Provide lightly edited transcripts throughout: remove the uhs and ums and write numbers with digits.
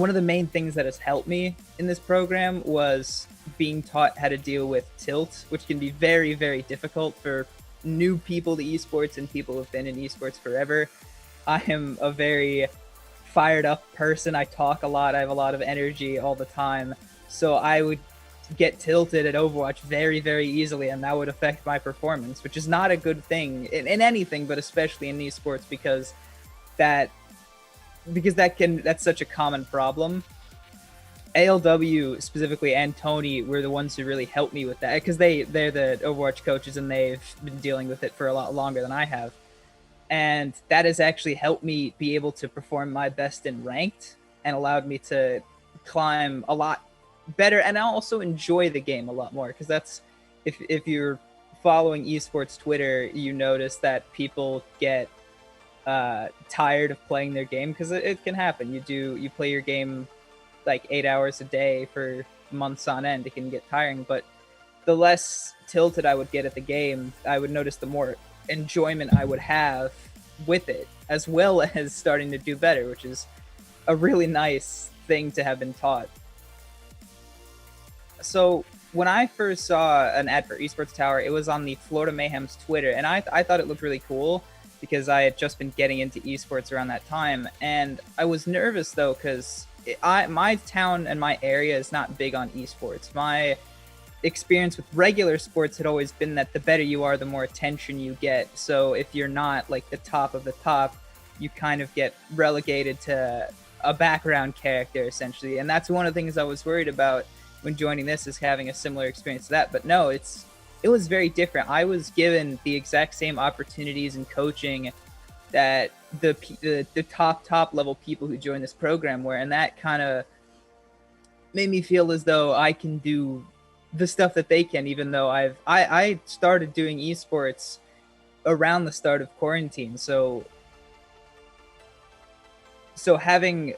one of the main things that has helped me in this program was being taught how to deal with tilt, which can be very, very difficult for new people to esports and people who've been in esports forever. I am a very fired up person. I talk a lot. I have a lot of energy all the time. So I would get tilted at Overwatch very, very easily, and that would affect my performance, which is not a good thing in anything, but especially in esports that that's such a common problem. ALW specifically and Tony were the ones who really helped me with that because they're the Overwatch coaches and they've been dealing with it for a lot longer than I have. And that has actually helped me be able to perform my best in ranked and allowed me to climb a lot better, and I also enjoy the game a lot more because that's if you're following esports Twitter, you notice that people get tired of playing their game because it can happen. You play your game like 8 hours a day for months on end. It can get tiring, but the less tilted I would get at the game, I would notice the more enjoyment I would have with it, as well as starting to do better, which is a really nice thing to have been taught. So when I first saw an ad for Esports Tower, it was on the Florida Mayhem's Twitter, and I thought it looked really cool because I had just been getting into esports around that time, and I was nervous though because my town and my area is not big on esports. My experience with regular sports had always been that the better you are, the more attention you get. So if you're not like the top of the top, you kind of get relegated to a background character essentially. And that's one of the things I was worried about when joining this, is having a similar experience to that. But no, it was very different. I was given the exact same opportunities and coaching that the top level people who join this program were, and that kind of made me feel as though I can do the stuff that they can, even though I started doing esports around the start of quarantine. So having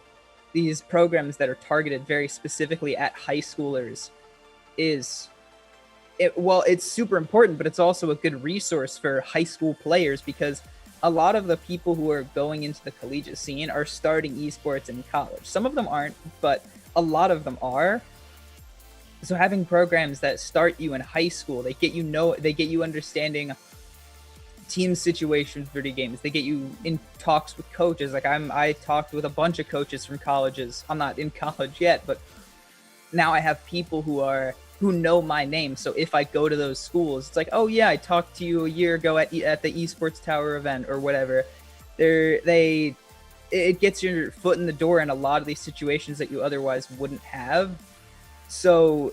these programs that are targeted very specifically at high schoolers it's super important, but it's also a good resource for high school players because a lot of the people who are going into the collegiate scene are starting esports in college. Some of them aren't, but a lot of them are. So having programs that start you in high school, they get you understanding team situations, video games. They get you in talks with coaches. Like I talked with a bunch of coaches from colleges. I'm not in college yet, but now I have people who know my name. So if I go to those schools, it's like, oh yeah, I talked to you a year ago at the Esports Tower event or whatever. It gets your foot in the door in a lot of these situations that you otherwise wouldn't have. So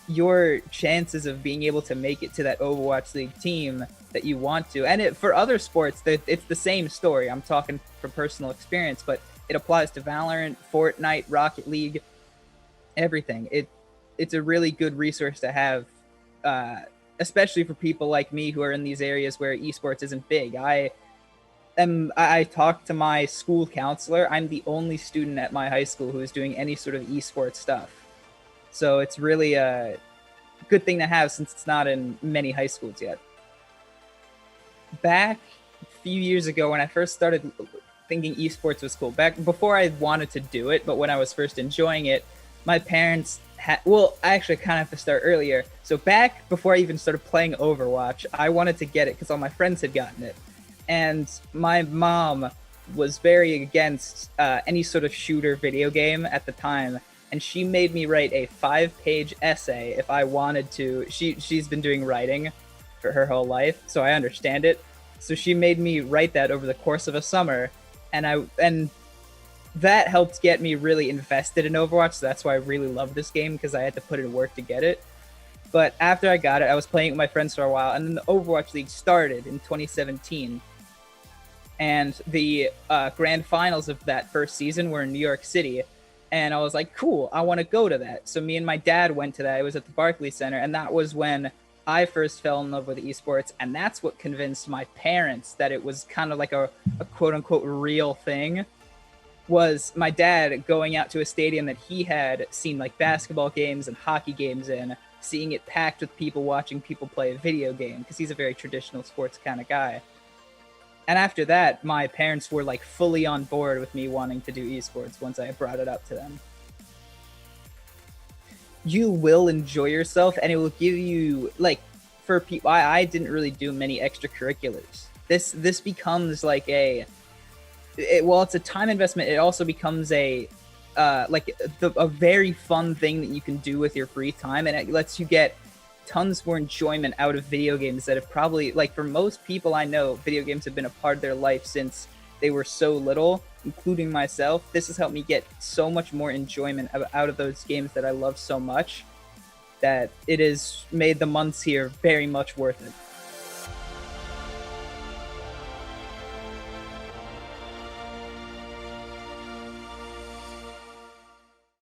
your chances of being able to make it to that Overwatch League team that you want to, and for other sports, it's the same story. I'm talking from personal experience, but it applies to Valorant, Fortnite, Rocket League, everything. It's a really good resource to have, especially for people like me who are in these areas where esports isn't big. I talked to my school counselor. I'm the only student at my high school who is doing any sort of esports stuff. So it's really a good thing to have since it's not in many high schools yet. Back a few years ago when I first started thinking esports was cool, back before I wanted to do it, but when I was first enjoying it, my parents I actually kind of have to start earlier. So back before I even started playing Overwatch, I wanted to get it because all my friends had gotten it. And my mom was very against any sort of shooter video game at the time. And she made me write a 5-page essay if I wanted to. She's been doing writing for her whole life, so I understand it. So she made me write that over the course of a summer, and that helped get me really invested in Overwatch. So that's why I really love this game, because I had to put in work to get it. But after I got it, I was playing with my friends for a while, and then the Overwatch League started in 2017. And the grand finals of that first season were in New York City. And I was like, cool, I want to go to that. So me and my dad went to that. It was at the Barclays Center. And that was when I first fell in love with esports. And that's what convinced my parents that it was kind of like a quote unquote real thing. Was my dad going out to a stadium that he had seen like basketball games and hockey games in, seeing it packed with people watching people play a video game, because he's a very traditional sports kind of guy. And after that, my parents were like fully on board with me wanting to do esports once I brought it up to them. you will enjoy yourself, and it will give you like, for people, I didn't really do many extracurriculars. This becomes like well, it's a time investment. It also becomes a very fun thing that you can do with your free time, and it lets you get tons more enjoyment out of video games that have probably, like, for most people I know, video games have been a part of their life since they were so little, including myself. This has helped me get so much more enjoyment out of those games that I love so much, that it has made the months here very much worth it.